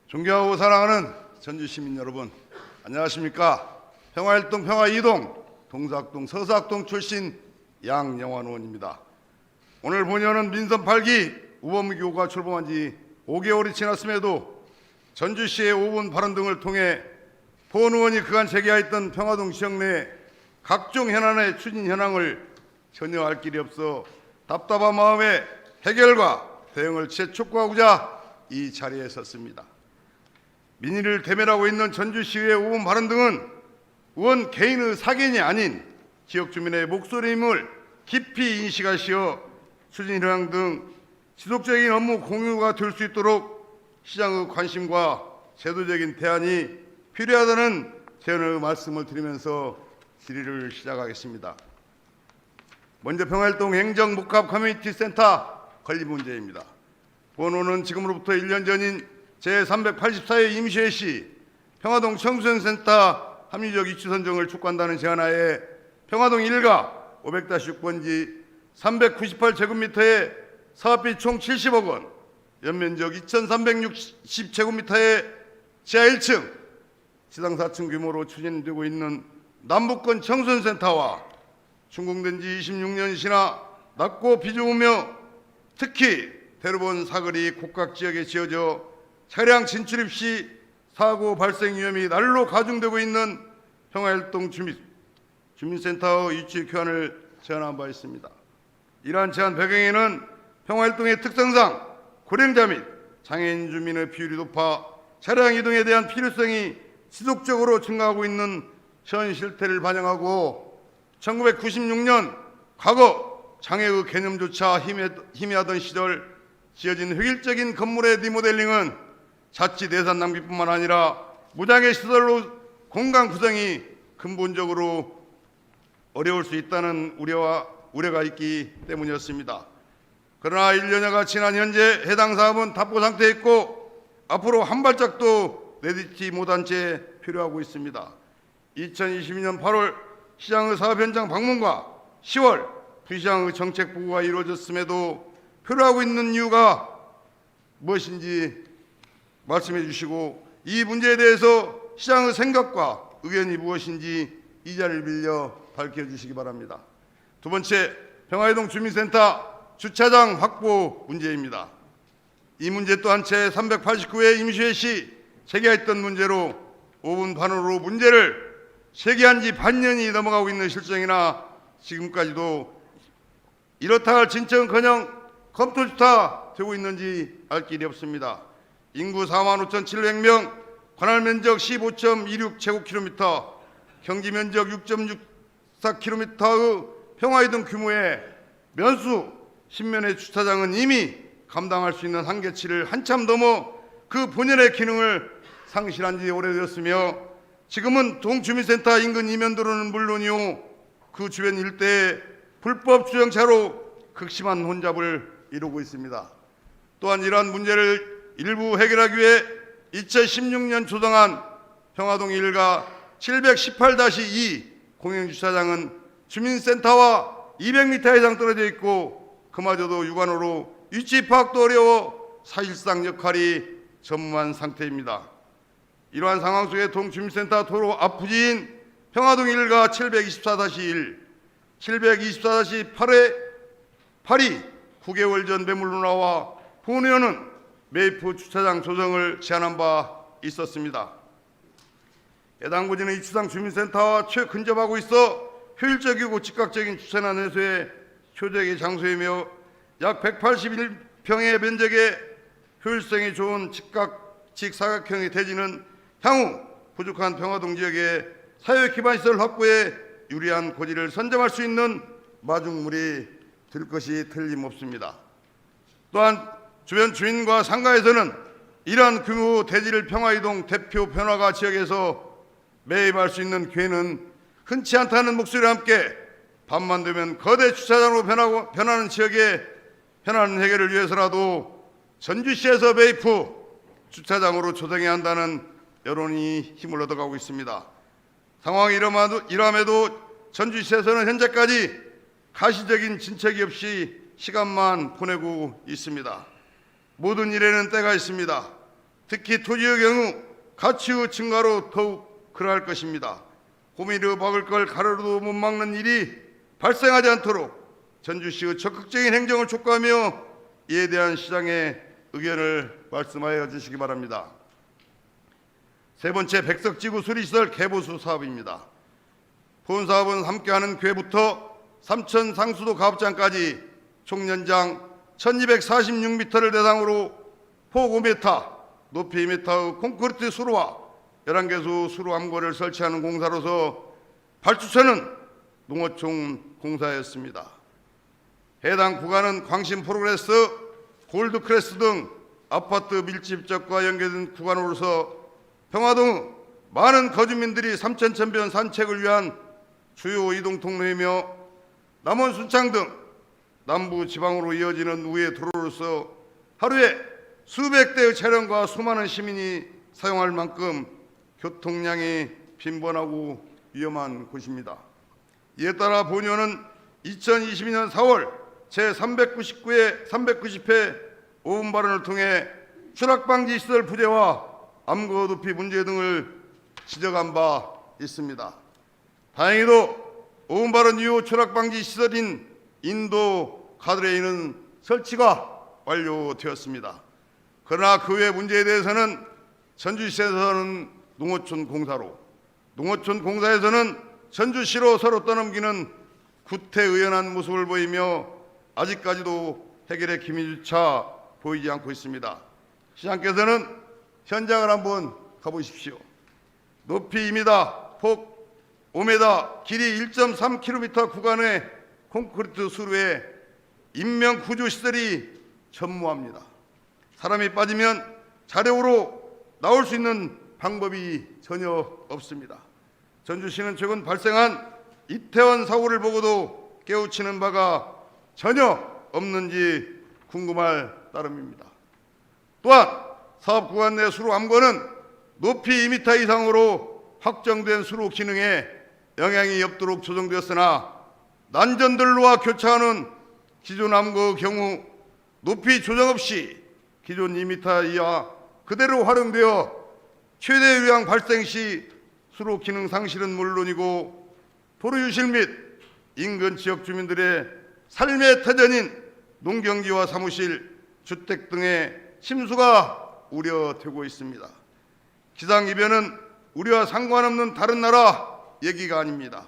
존경하고 사랑하는 전주 시민 여러분, 안녕하십니까? 평화일동 평화 2동 동사학동 서사학동 출신 양영환 의원입니다. 오늘 본의원은 민선 8기 우범기호가 출범한 지 5개월이 지났음에도 전주시의 5분 발언 등을 통해 본 의원이 그간 제기하였던 평화동 지역 내 각종 현안의 추진 현황을 전혀 알 길이 없어 답답한 마음에 해결과 대응을 재촉구하고자 이 자리에 섰습니다. 민의를 대면하고 있는 전주시의 5분 발언 등은 의원 개인의 사견이 아닌 지역 주민의 목소리임을 깊이 인식하시어 추진 현황 등 지속적인 업무 공유가 될 수 있도록 시장의 관심과 제도적인 대안이 필요하다는 제언의 말씀을 드리면서 질의를 시작하겠습니다. 먼저 평화일동 행정복합 커뮤니티 센터 건립 문제입니다. 본원은 지금으로부터 1년 전인 제384회 임시회 시 평화동 청소년센터 합리적 위치 선정을 촉구한다는 제안하에 평화동 1가 500-6번지 398제곱미터의 사업비 총 70억 원, 연면적 2360제곱미터의 지하 1층, 지상 4층 규모로 추진되고 있는 남북권 청소년센터와 준공된 지 26년이 지나 낮고 비좁으며 특히 대로변 사거리 곡각 지역에 지어져 차량 진출입 시 사고 발생 위험이 날로 가중되고 있는 평화일동 주민센터의 위치 교환을 제안한 바 있습니다. 이러한 제안 배경에는 평화일동의 특성상 고령자 및 장애인 주민의 비율이 높아 차량 이동에 대한 필요성이 지속적으로 증가하고 있는 현 실태를 반영하고 1996년 과거 장애의 개념조차 희미하던 시절 지어진 획일적인 건물의 리모델링은 자칫 예산 낭비뿐만 아니라 무장애 시설로 공간 구성이 근본적으로 어려울 수 있다는 우려가 있기 때문이었습니다. 그러나 1년여가 지난 현재 해당 사업은 답보 상태에 있고 앞으로 한 발짝도 내딛지 못한 채 필요하고 있습니다. 2022년 8월 시장의 사업 현장 방문과 10월 부시장의 정책 보고가 이루어졌음에도 필요하고 있는 이유가 무엇인지 말씀해 주시고 이 문제에 대해서 시장의 생각과 의견이 무엇인지 이 자리를 빌려 밝혀주시기 바랍니다. 두 번째, 평화이동 주민센터 주차장 확보 문제입니다. 이 문제 또한 제389회 임시회 시 제기했던 문제로 5분 반으로 문제를 제기한 지 반년이 넘어가고 있는 실정이나 지금까지도 이렇다 할 진척은커녕 검토조차 되고 있는지 알 길이 없습니다. 인구 45,700명, 관할 면적 15.26제곱킬로미터, 경지 면적 6.64km의 평화이동 규모의 면수 10면의 주차장은 이미 감당할 수 있는 한계치를 한참 넘어 그 본연의 기능을 상실한 지 오래되었으며 지금은 동주민센터 인근 이면도로는 물론이요 그 주변 일대에 불법 주정차로 극심한 혼잡을 이루고 있습니다. 또한 이러한 문제를 일부 해결하기 위해 2016년 조성한 평화동 1가 718-2 공영주차장은 주민센터와 200m 이상 떨어져 있고 그마저도 육안으로 위치 파악도 어려워 사실상 역할이 전무한 상태입니다. 이러한 상황 속에 동주민센터 도로 앞부지인 평화동 1가 724-1, 724-8이 9개월 전 매물로 나와 본 의원은 매입 주차장 조성을 제안한 바 있었습니다. 해당 부지는 이주상 주민센터와 최근접하고 있어 효율적이고 즉각적인 주차난 해소의 효적의 장소이며 약 181평의 면적의 효율성이 좋은 직사각형의 대지는 향후 부족한 평화동 지역의 사회 기반 시설 확보에 유리한 고지를 선점할 수 있는 마중물이 될 것이 틀림없습니다. 또한 주변 주민과 상가에서는 이러한 규모 대지를 평화이동 대표 변화가 지역에서 매입할 수 있는 기회는 흔치 않다는 목소리와 함께 밤만 되면 거대 주차장으로 변하는 지역의 현안 해결을 위해서라도 전주시에서 매입 후 주차장으로 조성해야 한다는 여론이 힘을 얻어가고 있습니다. 상황이 이러함에도 전주시에서는 현재까지 가시적인 진척이 없이 시간만 보내고 있습니다. 모든 일에는 때가 있습니다. 특히 토지의 경우 가치의 증가로 더욱 그러할 것입니다. 호미를 박을 걸 가로도 못 막는 일이 발생하지 않도록 전주시의 적극적인 행정을 촉구하며 이에 대한 시장의 의견을 말씀하여 주시기 바랍니다. 세 번째, 백석지구 수리시설 개보수 사업입니다. 본 사업은 함께하는 궤부터 삼천 상수도 가업장까지 총 연장 1246m를 대상으로 폭 5m, 높이 2m의 콘크리트 수로와 11개소 수로 암고를 설치하는 공사로서 발주처는 농어촌 공사였습니다. 해당 구간은 광신 프로그레스, 골드크레스 등 아파트 밀집적과 연계된 구간으로서 평화동 많은 거주민들이 삼천천변 산책을 위한 주요 이동 통로이며 남원 순창 등 남부 지방으로 이어지는 우회 도로로서 하루에 수백 대의 차량과 수많은 시민이 사용할 만큼 교통량이 빈번하고 위험한 곳입니다. 이에 따라 본위원은 2022년 4월 제399회 390회 오분 발언을 통해 추락방지 시설 부재와 암거 높이 문제 등을 지적한 바 있습니다. 다행히도 오분 발언 이후 추락방지 시설인 인도 가드레일은 설치가 완료되었습니다. 그러나 그 외 문제에 대해서는 전주시에서는 농어촌 공사로, 농어촌 공사에서는 전주시로 서로 떠넘기는 구태의연한 모습을 보이며 아직까지도 해결의 기미조차 보이지 않고 있습니다. 시장께서는 현장을 한번 가보십시오. 높이 2m, 폭 5m, 길이 1.3km 구간의 콘크리트 수로에 인명 구조 시설이 전무합니다. 사람이 빠지면 자력으로 나올 수 있는 방법이 전혀 없습니다. 전주시는 최근 발생한 이태원 사고를 보고도 깨우치는 바가 전혀 없는지 궁금할 따름입니다. 또한 사업 구간 내 수로 암고는 높이 2m 이상으로 확정된 수로 기능에 영향이 없도록 조정되었으나 난전들로와 교차하는 기존 암고의 경우 높이 조정 없이 기존 2m 이하 그대로 활용되어 최대 유량 발생 시 수로 기능 상실은 물론이고 도로 유실 및 인근 지역 주민들의 삶의 터전인 농경지와 사무실, 주택 등의 침수가 우려되고 있습니다. 기상이변은 우리와 상관없는 다른 나라 얘기가 아닙니다.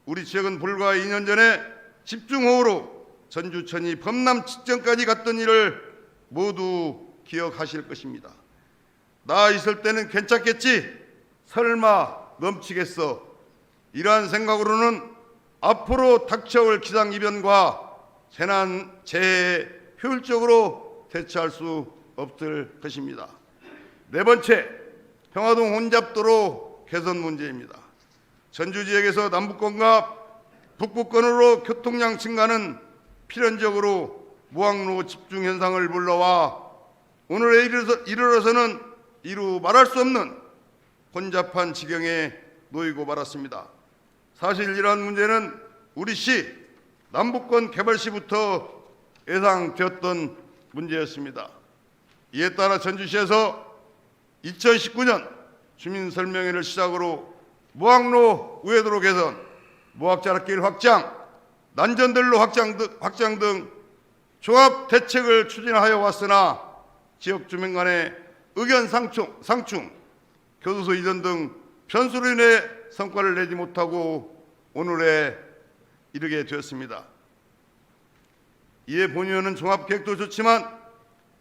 우리 지역은 불과 2년 전에 집중호우로 전주천이 범람 직전까지 갔던 일을 모두 기억하실 것입니다. 나 있을 때는 괜찮겠지? 설마 넘치겠어? 이러한 생각으로는 앞으로 닥쳐올 기상이변과 재해에 효율적으로 대처할 수 없을 것입니다. 네 번째, 평화동 혼잡도로 개선 문제입니다. 전주 지역에서 남부권과 북부권으로 교통량 증가는 필연적으로 무항로 집중 현상을 불러와 오늘에 이르러서는 이루 말할 수 없는 혼잡한 지경에 놓이고 말았습니다. 사실 이러한 문제는 우리 시 남부권 개발 시부터 예상되었던 문제였습니다. 이에 따라 전주시에서 2019년 주민설명회를 시작으로 무항로 우회도로 개선, 무학자락길 확장, 난전들로 확장 등 종합 대책을 추진하여 왔으나 지역 주민 간의 의견 상충, 교도소 이전 등 변수로 인해 성과를 내지 못하고 오늘에 이르게 되었습니다. 이에 본의원은 종합계획도 좋지만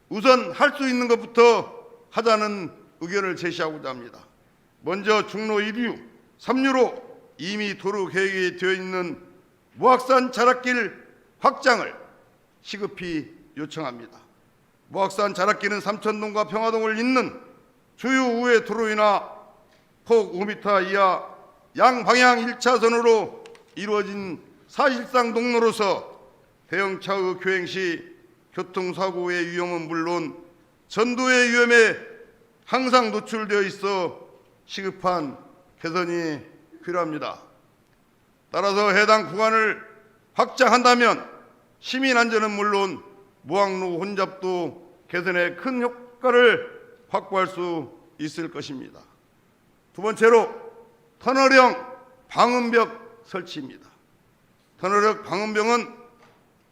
우선 할 수 있는 것부터 하자는 의견을 제시하고자 합니다. 먼저 중로 1류, 3류로 이미 도로 계획이 되어 있는 무악산 자락길 확장을 시급히 요청합니다. 무악산 자락길은 삼천동과 평화동을 잇는 주요 우회 도로이나 폭 5m 이하 양방향 1차선으로 이루어진 사실상 동로로서 대형차의 교행 시 교통사고의 위험은 물론 전도의 위험에 항상 노출되어 있어 시급한 개선이 필요합니다. 따라서 해당 구간을 확장한다면 시민 안전은 물론 무항로 혼잡도 개선에 큰 효과를 확보할 수 있을 것입니다. 두 번째로 터널형 방음벽 설치입니다. 터널형 방음벽은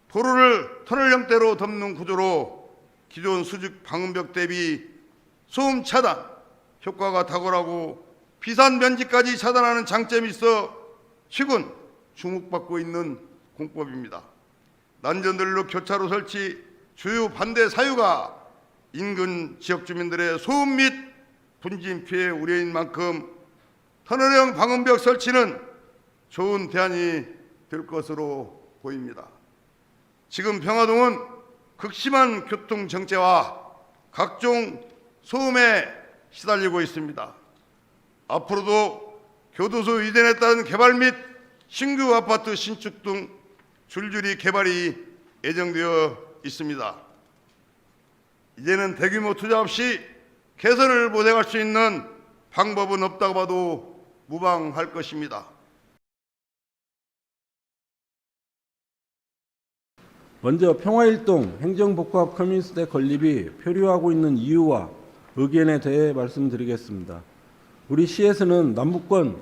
도로를 터널 형태로 덮는 구조로 기존 수직 방음벽 대비 소음 차단 효과가 탁월하고 비산 면지까지 차단하는 장점이 있어 최근 주목받고 있는 공법입니다. 난전들로 교차로 설치 주요 반대 사유가 인근 지역 주민들의 소음 및 분진 피해 우려인 만큼 터널형 방음벽 설치는 좋은 대안이 될 것으로 보입니다. 지금 평화동은 극심한 교통 정체와 각종 소음에 시달리고 있습니다. 앞으로도 교도소 이전에 따른 개발 및 신규 아파트 신축 등 줄줄이 개발이 예정되어 있습니다. 이제는 대규모 투자 없이 개선을 보장할 수 있는 방법은 없다고 봐도 무방할 것입니다. 먼저 평화일동 행정복합 커뮤니티대 건립이 표류하고 있는 이유와 의견에 대해 말씀드리겠습니다. 우리 시에서는 남북권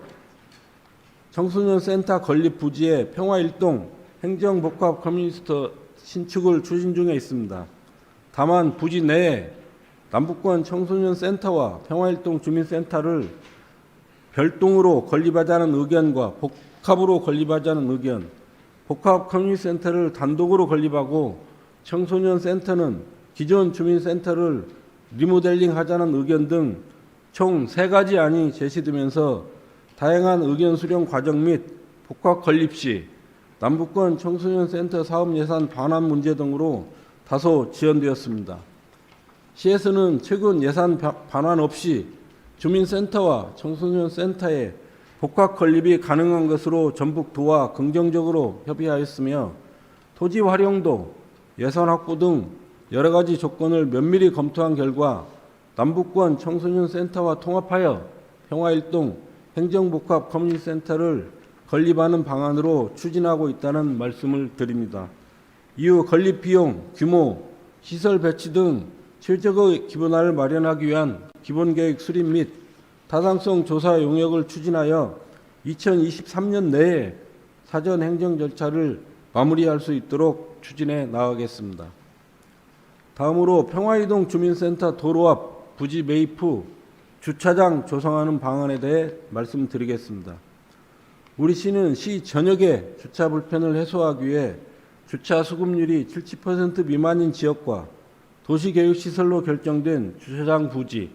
청소년 센터 건립 부지의 평화일동 행정복합 커뮤니티 신축을 추진 중에 있습니다. 다만 부지 내에 남북권 청소년 센터와 평화일동 주민센터를 별도로 건립하자는 의견과 복합으로 건립하자는 의견, 복합 커뮤니티 센터를 단독으로 건립하고 청소년 센터는 기존 주민센터를 리모델링 하자는 의견 등 총 3가지 안이 제시되면서 다양한 의견 수렴 과정 및 복합 건립 시 남북권 청소년 센터 사업 예산 반환 문제 등으로 다소 지연되었습니다. 시에서는 최근 예산 반환 없이 주민센터와 청소년 센터의 복합 건립이 가능한 것으로 전북도와 긍정적으로 협의하였으며 토지 활용도, 예산 확보 등 여러 가지 조건을 면밀히 검토한 결과 남북권 청소년 센터와 통합하여 평화일동 행정복합 커뮤니티 센터를 건립하는 방안으로 추진하고 있다는 말씀을 드립니다. 이후 건립 비용, 규모, 시설 배치 등 최적의 기본안을 마련하기 위한 기본계획 수립 및 타당성 조사 용역을 추진하여 2023년 내에 사전 행정 절차를 마무리할 수 있도록 추진해 나가겠습니다. 다음으로 평화이동 주민센터 도로 앞 부지 매입 후 주차장 조성하는 방안에 대해 말씀드리겠습니다. 우리 시는 시 전역의 주차 불편을 해소하기 위해 주차 수급률이 70% 미만인 지역과 도시계획시설로 결정된 주차장 부지,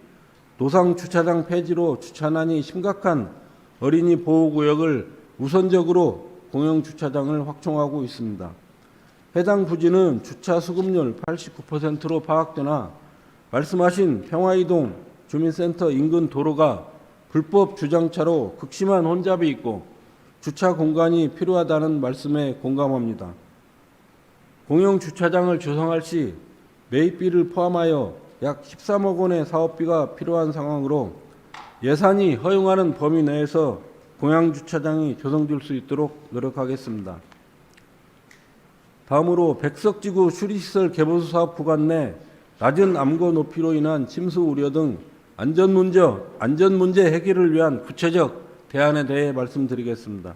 노상 주차장 폐지로 주차난이 심각한 어린이 보호구역을 우선적으로 공영주차장을 확충하고 있습니다. 해당 부지는 주차 수급률 89%로 파악되나 말씀하신 평화이동 주민센터 인근 도로가 불법 주정차로 극심한 혼잡이 있고 주차 공간이 필요하다는 말씀에 공감합니다. 공영주차장을 조성할 시 매입비를 포함하여 약 13억 원의 사업비가 필요한 상황으로 예산이 허용하는 범위 내에서 공영주차장이 조성될 수 있도록 노력하겠습니다. 다음으로 백석지구 수리시설 개보수 사업 구간 내 낮은 암고 높이로 인한 침수 우려 등 안전문제 해결을 위한 구체적 대안에 대해 말씀드리겠습니다.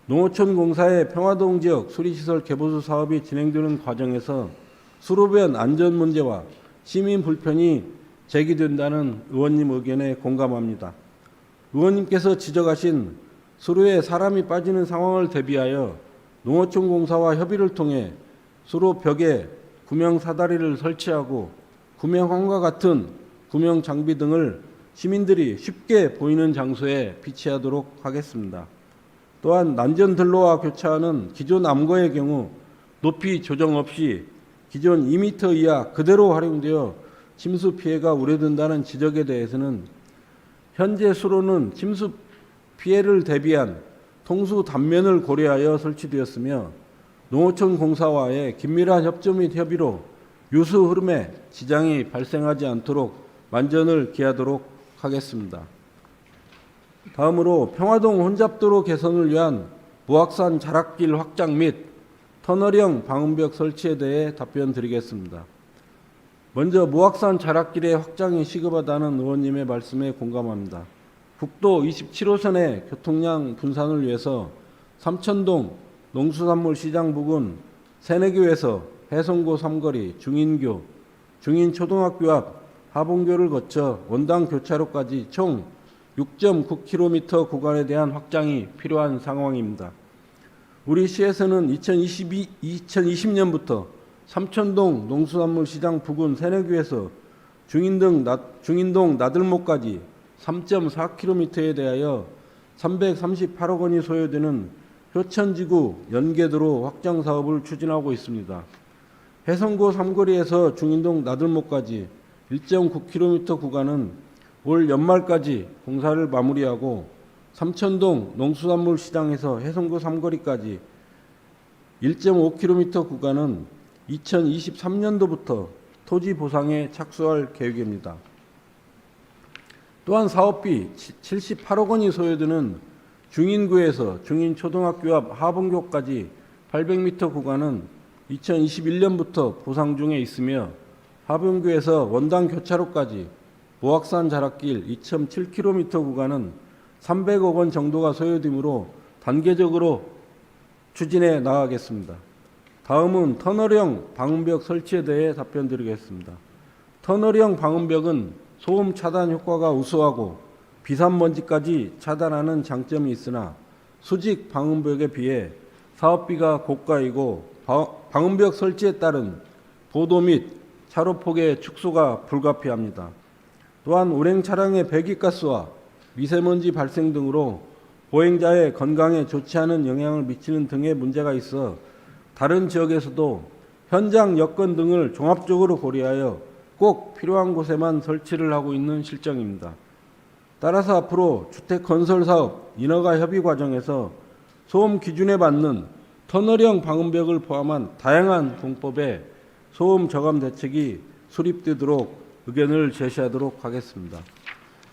농어촌 공사의 평화동 지역 수리시설 개보수 사업이 진행되는 과정에서 수로변 안전 문제와 시민 불편이 제기된다는 의원님 의견에 공감합니다. 의원님께서 지적하신 수로에 사람이 빠지는 상황을 대비하여 농어촌 공사와 협의를 통해 수로 벽에 구명 사다리를 설치하고 구명함과 같은 구명 장비 등을 시민들이 쉽게 보이는 장소에 비치하도록 하겠습니다. 또한 난전들로와 교차하는 기존 암거의 경우 높이 조정 없이 기존 2m 이하 그대로 활용되어 침수 피해가 우려된다는 지적에 대해서는 현재 수로는 침수 피해를 대비한 통수 단면을 고려하여 설치되었으며 농어촌 공사와의 긴밀한 협조 및 협의로 유수 흐름에 지장이 발생하지 않도록 만전을 기하도록 하겠습니다. 다음으로 평화동 혼잡도로 개선을 위한 무악산 자락길 확장 및 터널형 방음벽 설치에 대해 답변 드리겠습니다. 먼저 무악산 자락길의 확장이 시급하다는 의원님의 말씀에 공감합니다. 국도 27호선의 교통량 분산을 위해서 삼천동 농수산물 시장 부근 새내교에서 해성고 삼거리, 중인교, 중인초등학교 앞 하봉교를 거쳐 원당 교차로까지 총 6.9km 구간에 대한 확장이 필요한 상황입니다. 우리 시에서는 2020년부터 삼천동 농수산물 시장 부근 새내교에서 중인동 나들목까지 3.4km에 대하여 338억 원이 소요되는 효천지구 연계도로 확장 사업을 추진하고 있습니다. 해성고 삼거리에서 중인동 나들목까지 1.9km 구간은 올 연말까지 공사를 마무리하고 삼천동 농수산물 시장에서 해성고 삼거리까지 1.5km 구간은 2023년도부터 토지 보상에 착수할 계획입니다. 또한 사업비 78억 원이 소요되는 중인구에서 중인초등학교 앞 하봉교까지 800m 구간은 2021년부터 보상 중에 있으며 하봉교에서 원당 교차로까지 무악산 자락길 2.7km 구간은 300억 원 정도가 소요되므로 단계적으로 추진해 나가겠습니다. 다음은 터널형 방음벽 설치에 대해 답변드리겠습니다. 터널형 방음벽은 소음 차단 효과가 우수하고 비산먼지까지 차단하는 장점이 있으나 수직 방음벽에 비해 사업비가 고가이고 방음벽 설치에 따른 보도 및 차로폭의 축소가 불가피합니다. 또한 운행 차량의 배기가스와 미세먼지 발생 등으로 보행자의 건강에 좋지 않은 영향을 미치는 등의 문제가 있어 다른 지역에서도 현장 여건 등을 종합적으로 고려하여 꼭 필요한 곳에만 설치를 하고 있는 실정입니다. 따라서 앞으로 주택 건설 사업 인허가 협의 과정에서 소음 기준에 맞는 터널형 방음벽을 포함한 다양한 공법의 소음 저감 대책이 수립되도록 의견을 제시하도록 하겠습니다.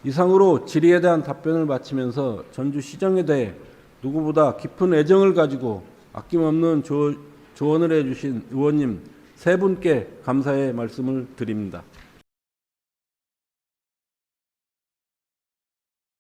이상으로 질의에 대한 답변을 마치면서 전주시정에 대해 누구보다 깊은 애정을 가지고 아낌없는 조언을 해주신 의원님 세 분께 감사의 말씀을 드립니다.